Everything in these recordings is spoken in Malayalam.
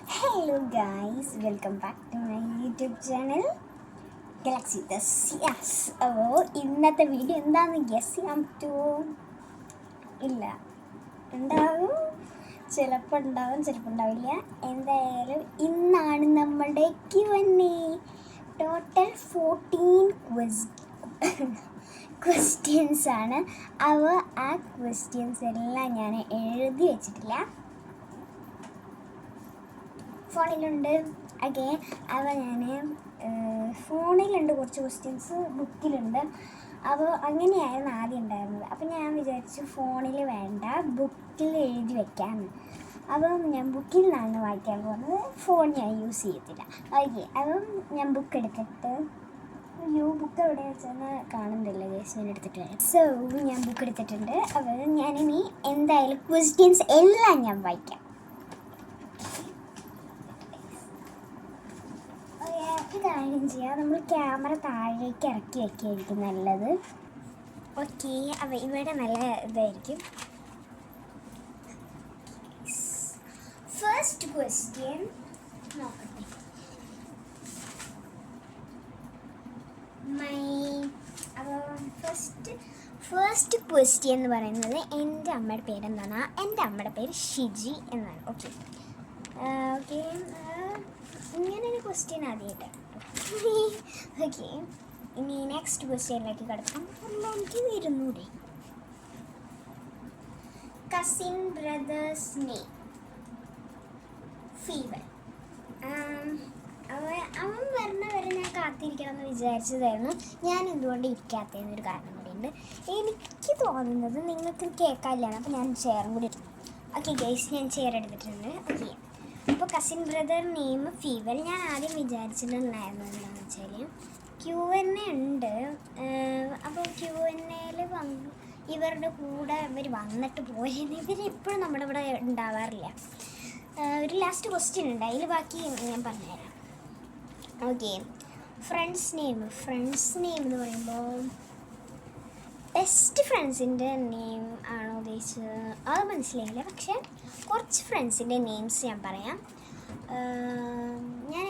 Hello guys, welcome back to my YouTube channel Galaxy This. Yes, അപ്പോൾ ഇന്നത്തെ വീഡിയോ എന്താണെന്ന് ഗസ് ചെയ്യാൻ പറ്റുമോ? ഇല്ല, ഉണ്ടാവും, ചിലപ്പോൾ ഉണ്ടാവും, ചിലപ്പോൾ ഉണ്ടാവില്ല. എന്തായാലും ഇന്നാണ് നമ്മളുടെ Q&A. ടോട്ടൽ 14 ക്വസ്റ്റ്യൻസ് ആണ്. ആ ക്വസ്റ്റ്യൻസ് എല്ലാം ഞാൻ എഴുതി വെച്ചിട്ടില്ല, ഫോണിലുണ്ട്. ഓക്കെ, അപ്പോൾ ഞാൻ ഫോണിലുണ്ട് കുറച്ച് ക്വസ്റ്റ്യൻസ്, ബുക്കിലുണ്ട്. അപ്പോൾ അങ്ങനെയായിരുന്നു ആദ്യം ഉണ്ടായിരുന്നത്. അപ്പോൾ ഞാൻ വിചാരിച്ചു ഫോണിൽ വേണ്ട, ബുക്കിൽ എഴുതി വെക്കാമെന്ന്. അപ്പം ഞാൻ ബുക്കിൽ നിന്നാണ് വായിക്കാൻ പോകുന്നത്, ഫോൺ ഞാൻ യൂസ് ചെയ്യത്തില്ല. ഓക്കെ, അപ്പം ഞാൻ ബുക്ക് എടുത്തിട്ട് ബുക്ക് എവിടെ വെച്ചെന്ന് കാണുന്നില്ല ഗൈസ്, ഞാൻ എടുത്തിട്ട് വരാം. സോ ഞാൻ ബുക്ക് എടുത്തിട്ടുണ്ട്. അപ്പോൾ ഞാനിനി എന്തായാലും ക്വസ്റ്റ്യൻസ് എല്ലാം ഞാൻ വായിക്കാം. കാര്യം ചെയ്യാം, നമ്മൾ ക്യാമറ താഴേക്ക് ഇറക്കി വയ്ക്കുകയായിരിക്കും നല്ലത്. ഓക്കെ, അപ്പോൾ ഇവിടെ നല്ല ഇതായിരിക്കും. ഫസ്റ്റ് ക്വസ്റ്റ്യൻ നോക്കട്ടെ. ഫസ്റ്റ് ക്വസ്റ്റ്യൻ എന്ന് പറയുന്നത് എൻ്റെ അമ്മയുടെ പേരെന്താണ്? എൻ്റെ അമ്മയുടെ പേര് ഷിജി എന്നാണ്. ഓക്കെ, ഇങ്ങനൊരു ക്വസ്റ്റ്യൻ ആദ്യമായിട്ട്. ഓക്കെ, ഇനി നെക്സ്റ്റ് ക്വസ്റ്റ്യനിലേക്ക് കിടക്കാം. എനിക്ക് വരുന്നൂടെ? Cousin brother's name fever. അവൻ വരണ വരെ ഞാൻ കാത്തിരിക്കണം എന്ന് വിചാരിച്ചതായിരുന്നു. ഞാൻ എന്തുകൊണ്ട് ഇരിക്കാത്തതിനൊരു കാരണം കൂടിയുണ്ട്. എനിക്ക് തോന്നുന്നത് നിങ്ങൾക്ക് കേൾക്കാനില്ലാണ്, അപ്പോൾ ഞാൻ ചെയറും കൂടി എടുത്തു. ഓക്കെ ഗൈസ്, ഞാൻ ചെയർ എടുത്തിട്ടുണ്ട്. ഓക്കെ, അപ്പോൾ കസിൻ ബ്രദർ നെയിം ഫീവൽ. ഞാൻ ആദ്യം വിചാരിച്ചിട്ടുണ്ടായിരുന്നു എന്താണെന്ന് വെച്ചാൽ Q&A ഉണ്ട്. അപ്പോൾ Q&Aയിൽ ഇവരുടെ കൂടെ ഇവർ വന്നിട്ട് പോയെന്ന് ഇവരെപ്പോഴും നമ്മുടെ ഇവിടെ ഉണ്ടാവാറില്ല. ഒരു ലാസ്റ്റ് ക്വസ്റ്റ്യൻ ഉണ്ട്, അതിൽ ബാക്കി ഞാൻ പറഞ്ഞുതരാം. ഓക്കെ, ഫ്രണ്ട്സ് നെയിം എന്ന് പറയുമ്പോൾ ബെസ്റ്റ് ഫ്രണ്ട്സിൻ്റെ നെയിം ആണോ ഉദ്ദേശിച്ചത് അത് മനസ്സിലായില്ല. പക്ഷേ കുറച്ച് ഫ്രണ്ട്സിൻ്റെ നെയിംസ് ഞാൻ പറയാം. ഞാൻ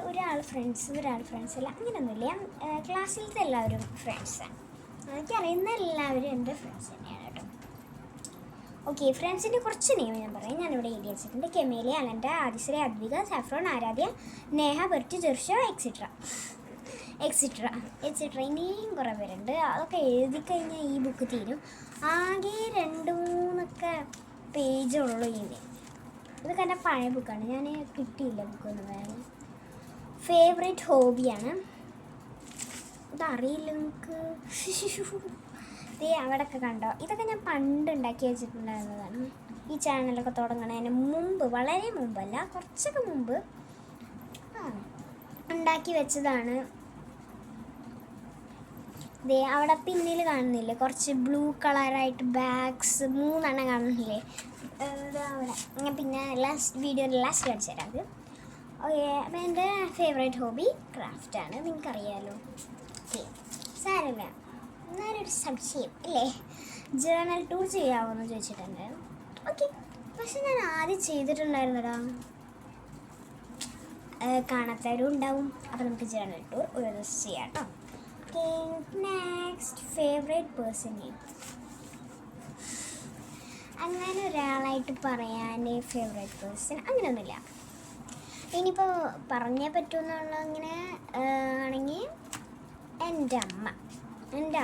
ഒരാൾ ഫ്രണ്ട്സ് അല്ല, അങ്ങനെയൊന്നുമില്ല. ക്ലാസ്സിലത്തെ എല്ലാവരും ഫ്രണ്ട്സാണ്. എനിക്കറിയുന്ന എല്ലാവരും എൻ്റെ ഫ്രണ്ട്സ് തന്നെയാണ് കേട്ടോ. ഓക്കെ, ഫ്രണ്ട്സിൻ്റെ കുറച്ച് നെയിം ഞാൻ പറയാം. ഞാനിവിടെ എഴുതി വെച്ചിട്ടുണ്ട്. Camellia, Alanda, Adishree, Advika, Saffron, Aradhya, Neha, Bertie, Jersha, extra. ഇനിയും കുറേ പേരുണ്ട്. അതൊക്കെ എഴുതി കഴിഞ്ഞാൽ ഈ ബുക്ക് തീരും. ആകെ 2-3 പേജുള്ളൂ ഇനി. ഇതൊക്കെ എൻ്റെ പഴയ ബുക്കാണ്, ഞാൻ കിട്ടിയില്ല ബുക്കൊന്നും വേണം. ഫേവറേറ്റ് ഹോബിയാണ്, ഇതറിയില്ല നിങ്ങൾക്ക്. അവിടെയൊക്കെ കണ്ടോ, ഇതൊക്കെ ഞാൻ പണ്ട് ഉണ്ടാക്കി വെച്ചിട്ടുണ്ടായിരുന്നതാണ്. ഈ ചാനലൊക്കെ തുടങ്ങുന്നതിന് മുമ്പ്, വളരെ മുമ്പല്ല, കുറച്ചൊക്കെ മുമ്പ് ഉണ്ടാക്കി വെച്ചതാണ്. അവിടെ പിന്നിൽ കാണുന്നില്ലേ കുറച്ച് ബ്ലൂ കളറായിട്ട് ബാഗ്സ് 3 കാണുന്നില്ലേ, അവിടെ. പിന്നെ വീഡിയോയിൽ ലാസ്റ്റ് കാണിച്ചു തരാം അത്. ഓക്കെ, അപ്പം എൻ്റെ ഫേവറേറ്റ് ഹോബി ക്രാഫ്റ്റാണ്, നിങ്ങൾക്കറിയാമല്ലോ. ഓക്കെ, സാരമില്ല. എന്നാലൊരു സംശയം അല്ലേ, ജേർണൽ ടൂർ ചെയ്യാമോയെന്ന് ചോദിച്ചിട്ടുണ്ട്. ഓക്കെ, പക്ഷെ ഞാൻ ആദ്യം ചെയ്തിട്ടുണ്ടായിരുന്നടാ, കാണാത്തവരും ഉണ്ടാവും. അപ്പോൾ നമുക്ക് ജേർണൽ ടൂർ ഒരു ദിവസം ചെയ്യാം കേട്ടോ. Okay, next favourite person name. അങ്ങനെ ഒരാളായിട്ട് പറയാൻ ഫേവറേറ്റ് പേഴ്സൺ അങ്ങനെയൊന്നുമില്ല. ഇനിയിപ്പോൾ പറഞ്ഞേ പറ്റുമെന്നുള്ള അങ്ങനെ ആണെങ്കിൽ എൻ്റെ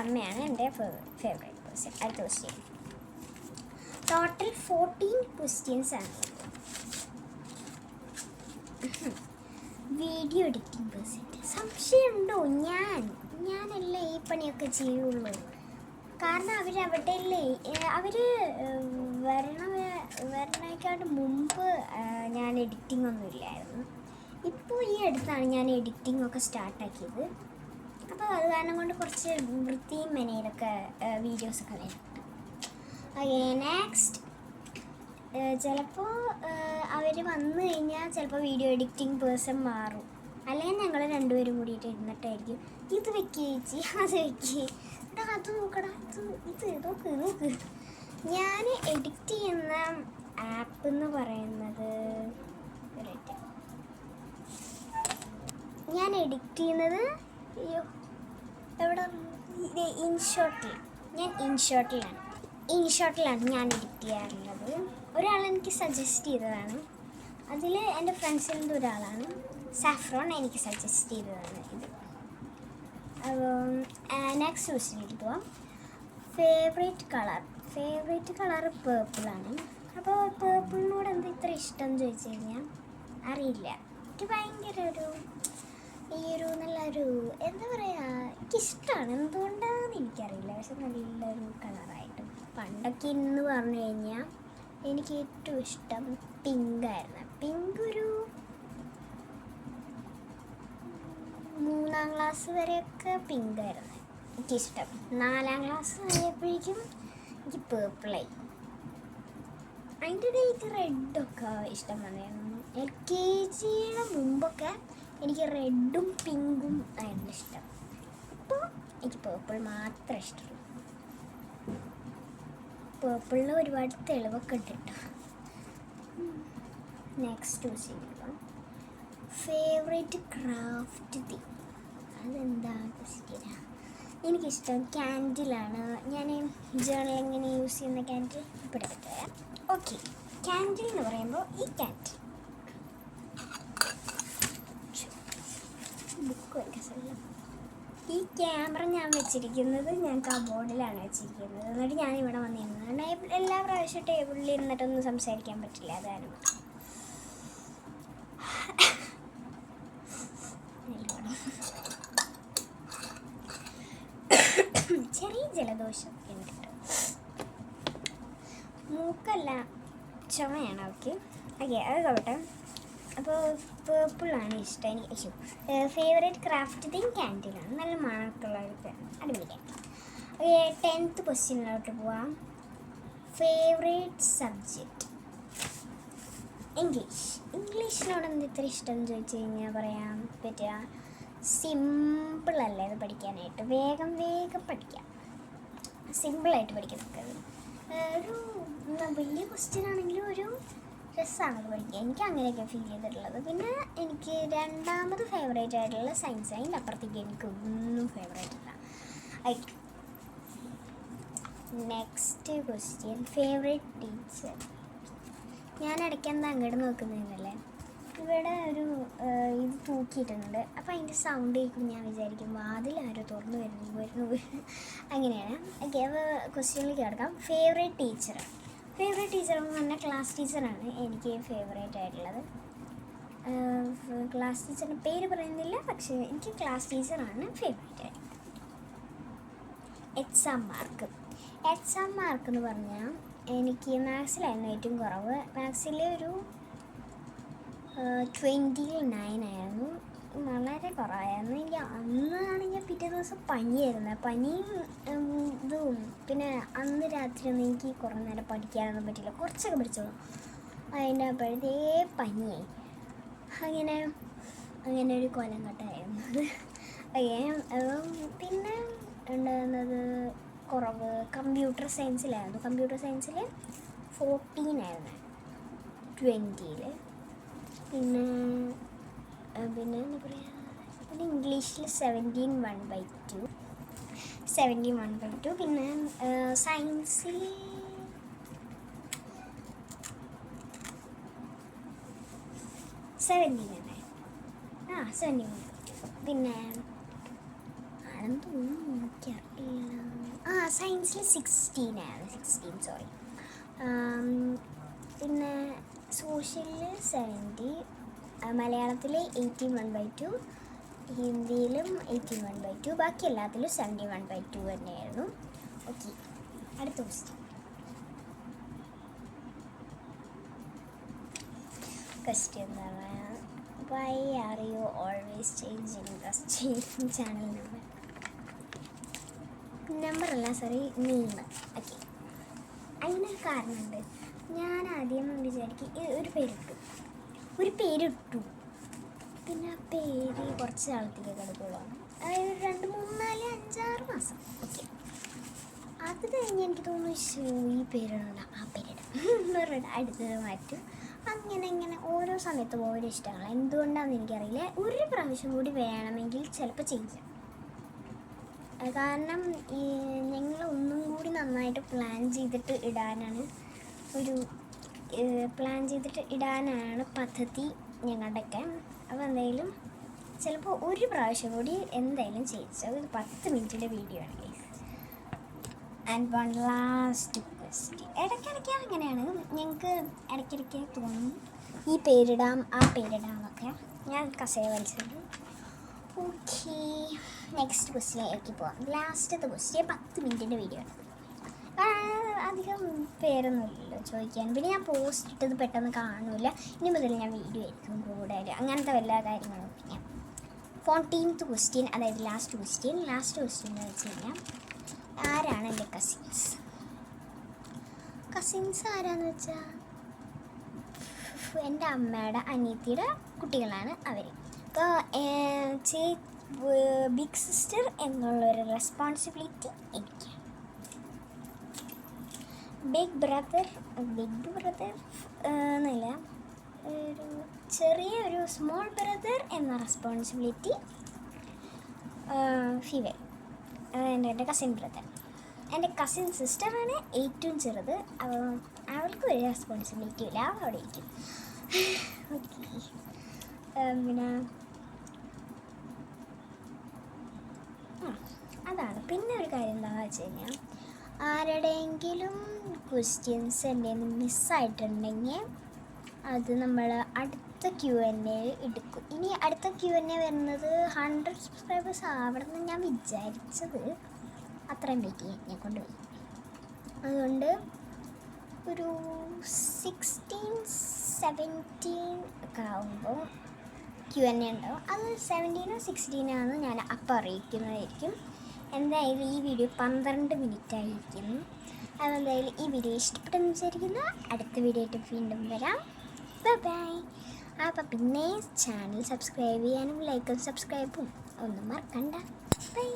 അമ്മയാണ് എൻ്റെ ഫേവറേറ്റ് പേഴ്സൺ. അടുത്ത ക്വസ്റ്റ്യൻ. ടോട്ടൽ 14 ക്വസ്റ്റ്യൻസ് ആണ്. Video editing person. സംശയമുണ്ടോ? ഞാനല്ലേ ഈ പണിയൊക്കെ ചെയ്യുള്ളൂ. കാരണം അവരവിടെയല്ലേ, അവർ വരണേക്കാട്ട് മുമ്പ് ഞാൻ എഡിറ്റിംഗ് ഒന്നും ഇല്ലായിരുന്നു. ഇപ്പോൾ ഈ അടുത്താണ് ഞാൻ എഡിറ്റിംഗ് ഒക്കെ സ്റ്റാർട്ടാക്കിയത്. അപ്പോൾ അത് കാരണം കൊണ്ട് കുറച്ച് വൃത്തിയും മെനയിലൊക്കെ വീഡിയോസൊക്കെ വരും. Okay, next. ചിലപ്പോൾ അവർ വന്നു കഴിഞ്ഞാൽ ചിലപ്പോൾ വീഡിയോ എഡിറ്റിംഗ് പേഴ്സൺ മാറും. അല്ലെങ്കിൽ ഞങ്ങൾ രണ്ടുപേരും കൂടിയിട്ട് ഇരുന്നിട്ടായിരിക്കും ഇത് വെക്കുക ചേച്ചി, അത് വെക്കുക, അത് നോക്കടാ, ഇത് നോക്ക്. ഞാൻ എഡിറ്റ് ചെയ്യുന്ന ആപ്പ് എന്ന് പറയുന്നത് ഞാൻ എഡിറ്റ് ചെയ്യുന്നത് എവിടെ ഇൻഷോട്ടിൽ. ഞാൻ ഇൻഷോട്ടിലാണ് ഞാൻ എഡിറ്റ് ചെയ്യാറുള്ളത്. ഒരാൾ എനിക്ക് സജസ്റ്റ് ചെയ്തതാണ്. അതിൽ എൻ്റെ ഫ്രണ്ട്സിൽ നിന്ന് ഒരാളാണ് സാഫ്രോൺ എനിക്ക് സജസ്റ്റ് ചെയ്തതാണ് ഇത്. അപ്പോൾ നെക്സ്റ്റ് ക്വസ്റ്റ്യനിലേക്ക് പോവാം. ഫേവറേറ്റ് കളർ പേർപ്പിളാണ്. അപ്പോൾ പേർപ്പിളിനോട് എന്താ ഇത്ര ഇഷ്ടം എന്ന് ചോദിച്ചു കഴിഞ്ഞാൽ അറിയില്ല. എനിക്ക് ഭയങ്കര നല്ലൊരു എന്താ പറയുക, എനിക്കിഷ്ടമാണ്. എന്തുകൊണ്ടാണെന്ന് എനിക്കറിയില്ല, പക്ഷെ നല്ലൊരു കളറായിട്ട്. പണ്ടൊക്കെ ഇന്ന് പറഞ്ഞു കഴിഞ്ഞാൽ എനിക്ക് ഏറ്റവും ഇഷ്ടം പിങ്കായിരുന്നു. പിങ്ക് ഒരു 3ാം ക്ലാസ് വരെയൊക്കെ പിങ്കായിരുന്നു എനിക്കിഷ്ടം. 4ാം ക്ലാസ് ആയപ്പോഴേക്കും എനിക്ക് പേർപ്പിളായി. അതിൻ്റെ ഇടയിൽ എനിക്ക് റെഡൊക്കെ ഇഷ്ടം വന്നിരുന്നു. LKG മുമ്പൊക്കെ എനിക്ക് റെഡും പിങ്കും ആയിരുന്നു ഇഷ്ടം. ഇപ്പോൾ എനിക്ക് പേർപ്പിൾ മാത്രമേ ഇഷ്ടമുള്ളൂ. പേർപ്പിളിൽ ഒരുപാട് തെളിവൊക്കെ ഉണ്ട് കേട്ടോ. Next question, favourite craft thing. അതെന്താ ക്വസ്റ്റ്യനാ? എനിക്കിഷ്ടം ക്യാൻഡിലാണ്. ഞാൻ ജേർണലിങ്ങിന് യൂസ് ചെയ്യുന്ന ക്യാൻഡിൽ ഇവിടെ പറ്റുക. ഓക്കെ, ക്യാൻഡിൽ എന്ന് പറയുമ്പോൾ ഈ ക്യാൻഡിൽ ഈ ക്യാമറ ഞാൻ വെച്ചിരിക്കുന്നത് ഞാൻ കബോർഡിലാണ് വെച്ചിരിക്കുന്നത്. എന്നിട്ട് ഞാൻ ഇവിടെ വന്നിരുന്നത് എല്ലാ പ്രാവശ്യവും ടേബിളിൽ ഇരുന്നിട്ടൊന്നും സംസാരിക്കാൻ പറ്റില്ല. അതാണ് ചെറിയ ജലദോഷം ഉണ്ട്. മൂക്കല്ല, ചുമയാണ്. ഓക്കെ അത് കവട്ടെ. അപ്പോൾ പേർപ്പിളാണ് ഇഷ്ടം എനിക്ക്. ഫേവറേറ്റ് ക്രാഫ്റ്റ് തിങ് ക്യാൻഡിലാണ്. നല്ല മണക്കുള്ളവർക്ക് അടിപൊളിക്കാൻ. ഓക്കെ, 10th ക്വസ്റ്റ്യനിലോട്ട് പോവാം. ഫേവറേറ്റ് സബ്ജക്റ്റ് ഇംഗ്ലീഷിനോട് എന്ത് ഇത്ര ഇഷ്ടം എന്ന് ചോദിച്ചു കഴിഞ്ഞാൽ പറയാൻ പറ്റുക, സിമ്പിളല്ലേ അത് പഠിക്കാനായിട്ട്. വേഗം പഠിക്കാം, സിമ്പിളായിട്ട് പഠിക്കുന്നത്. ഒരു വലിയ ക്വസ്റ്റ്യൻ ആണെങ്കിലും ഒരു രസമാണത് പഠിക്കുക. എനിക്ക് അങ്ങനെയൊക്കെ ഫീൽ ചെയ്തിട്ടുള്ളത്. പിന്നെ എനിക്ക് രണ്ടാമത് ഫേവറേറ്റ് ആയിട്ടുള്ള സയൻസ്. അതിൻ്റെ അപ്പുറത്തേക്ക് എനിക്കൊന്നും ഫേവറേറ്റ് ഇല്ല. Next question, favourite teacher. ഞാൻ ഇടയ്ക്ക് എന്താ അങ്ങോട്ട് നോക്കുന്നതെന്നല്ലേ, ഇവിടെ ഒരു ഇത് തൂക്കിയിട്ടുണ്ട്. അപ്പോൾ അതിൻ്റെ സൗണ്ട് കേൾക്കുമ്പോൾ ഞാൻ വിചാരിക്കും വാതിലാരോ തുറന്നു വരുന്നു അങ്ങനെയാണ്. ഓക്കെ, അപ്പോൾ ക്വസ്റ്റ്യനിലേക്ക് കിടക്കാം. ഫേവറേറ്റ് ടീച്ചർ എന്ന് പറഞ്ഞാൽ ക്ലാസ് ടീച്ചറാണ് എനിക്ക് ഫേവറേറ്റ് ആയിട്ടുള്ളത്. ക്ലാസ് ടീച്ചറിൻ്റെ പേര് പറയുന്നില്ല, പക്ഷേ എനിക്ക് ക്ലാസ് ടീച്ചറാണ് ഫേവറേറ്റ് ആയിട്ടുള്ളത്. എക്സാം മാർക്ക് എന്ന് പറഞ്ഞാൽ എനിക്ക് മാത്സിലായിരുന്നു ഏറ്റവും കുറവ്. മാത്സിൽ ഒരു 29 ആയിരുന്നു, വളരെ കുറവായിരുന്നു. എനിക്ക് അന്നാണെങ്കിൽ പിറ്റേ ദിവസം പനിയായിരുന്നു. പനിയും ഇതും പിന്നെ അന്ന് രാത്രി ഒന്നും എനിക്ക് കുറേ നേരം പഠിക്കാനൊന്നും പറ്റില്ല. കുറച്ചൊക്കെ പഠിച്ചോളൂ, അതിൻ്റെ അപ്പോഴത്തേ പനിയായി. അങ്ങനെ ഒരു കൊലം കെട്ടായിരുന്നു അത്. പിന്നെ ഉണ്ടാകുന്നത് കുറവ് കമ്പ്യൂട്ടർ സയൻസിലായിരുന്നു. കമ്പ്യൂട്ടർ സയൻസിൽ 14 ആയിരുന്നു 20ൽ. പിന്നെ എന്താ പറയുക, പിന്നെ ഇംഗ്ലീഷിൽ 17 1/2. പിന്നെ സയൻസിൽ 17 പിന്നെ ആണെന്ന് തോന്നുന്നു, എനിക്കറിയില്ല. സയൻസിൽ 16 സോറി. പിന്നെ സോഷ്യലിൽ 70, മലയാളത്തിൽ 18 1/2, ഹിന്ദിയിലും 18 1/2, ബാക്കി എല്ലാത്തിലും 17 1/2 തന്നെയായിരുന്നു. ഓക്കെ, അടുത്ത ക്വസ്റ്റ്യൻ എന്താണ്, why are you always changing the channel നമ്പറല്ല സോറി നെയിം. ഓക്കെ, അതിനൊരു കാരണമുണ്ട്. ഞാൻ ആദ്യം വിചാരിക്കും ഒരു പേരിട്ടു പിന്നെ ആ പേര് കുറച്ച് നാളത്തേക്ക് കിടക്കുള്ളൂ. അതായത് 2 3 4 5 6 മാസം. ഓക്കെ, അത് കഴിഞ്ഞ് എനിക്ക് തോന്നുന്നു ഈ പേരിടണ്ട, ആ പേരിടാം പറഞ്ഞിട്ട് അടുത്തത് മാറ്റും. അങ്ങനെ ഓരോ സമയത്ത് ഓരോ ഇഷ്ടങ്ങൾ എന്തുകൊണ്ടാണെന്ന് എനിക്കറിയില്ല. ഒരു പ്രാവശ്യം കൂടി വേണമെങ്കിൽ ചിലപ്പോൾ ചെയ്യാം. കാരണം ഞങ്ങൾ ഒന്നും കൂടി നന്നായിട്ട് പ്ലാൻ ചെയ്തിട്ട് ഇടാനാണ് പദ്ധതി ഞങ്ങളുടെയൊക്കെ. അപ്പോൾ എന്തായാലും ചിലപ്പോൾ ഒരു പ്രാവശ്യം കൂടി എന്തായാലും ചെയ്യിച്ചത്. ഒരു 10 മിനിറ്റിൻ്റെ വീഡിയോ ആണ് guys. And one last question. ഇടയ്ക്കിടയ്ക്ക് അങ്ങനെയാണ്, ഞങ്ങൾക്ക് ഇടയ്ക്കിടയ്ക്ക് തോന്നും ഈ പേരിടാം ആ പേരിടാം എന്നൊക്കെ. ഞാൻ കസേര വലിച്ചത്. ഓക്കെ, നെക്സ്റ്റ് ക്വസ്റ്റ്യനിലേക്ക് പോവാം. ലാസ്റ്റത്തെ ക്വസ്റ്റ്യൻ 10 മിനിറ്റിൻ്റെ വീഡിയോ ആണ്. അധികം പേരൊന്നുമില്ലല്ലോ ചോദിക്കാൻ. പിന്നെ ഞാൻ പോസ്റ്റ് ഇട്ടത് പെട്ടെന്ന് കാണില്ല. ഇനി മുതൽ ഞാൻ വീഡിയോ ആയിരിക്കും കൂടുതൽ. അങ്ങനത്തെ വല്ല കാര്യങ്ങളും. ഞാൻ 14th ക്വസ്റ്റ്യൻ, അതായത് ലാസ്റ്റ് ക്വസ്റ്റ്യൻ എന്ന് വെച്ച് കഴിഞ്ഞാൽ ആരാണ് എൻ്റെ കസിൻസ് ആരാന്ന് വെച്ചാൽ എൻ്റെ അമ്മയുടെ അനിയത്തിയുടെ കുട്ടികളാണ് അവർ. അപ്പോൾ ബിഗ് സിസ്റ്റർ എന്നുള്ളൊരു റെസ്പോൺസിബിലിറ്റി എനിക്കാണ്. ബിഗ് ബ്രദർ എന്നല്ല, ചെറിയൊരു സ്മോൾ ബ്രദർ എന്ന റെസ്പോൺസിബിലിറ്റി ഫീമെയിൽ. എൻ്റെ കസിൻ ബ്രദർ. എൻ്റെ കസിൻ സിസ്റ്ററാണ് ഏറ്റവും ചെറുത്. അവൾക്ക് ഒരു റെസ്പോൺസിബിലിറ്റി ഇല്ല, അവിടെ ഇരിക്കും. ഓക്കെ, പിന്നെ അതാണ്. പിന്നെ ഒരു കാര്യം എന്താണെന്ന് വെച്ച് കഴിഞ്ഞാൽ, ആരുടെയെങ്കിലും ക്വസ്റ്റ്യൻസ് എൻ്റെ മിസ്സായിട്ടുണ്ടെങ്കിൽ അത് നമ്മൾ അടുത്ത Q&A എടുക്കും. ഇനി അടുത്ത Q&A വരുന്നത് 100 സബ്സ്ക്രൈബേഴ്സ് ആവണമെന്ന് ഞാൻ വിചാരിച്ചത്. അത്രയും വെയിറ്റ് ഞാൻ കൊണ്ടുപോയി. അതുകൊണ്ട് ഒരു 16-17 ഒക്കെ ആകുമ്പോൾ Q&A ഉണ്ടാവും. അത് 17 or 16 ആണ് ഞാൻ അപ്പം അറിയിക്കുന്നതായിരിക്കും. എന്തായാലും ഈ വീഡിയോ 12 മിനിറ്റ് ആയിരിക്കുന്നു. അതെന്തായാലും ഈ വീഡിയോ ഇഷ്ടപ്പെട്ടെന്ന് വിചാരിക്കുന്നു. അടുത്ത വീഡിയോ ആയിട്ട് വീണ്ടും വരാം. ബൈ. അപ്പോൾ പിന്നെ ചാനൽ സബ്സ്ക്രൈബ് ചെയ്യാനും ലൈക്കും സബ്സ്ക്രൈബും ഒന്നും മറക്കണ്ട. ബൈ.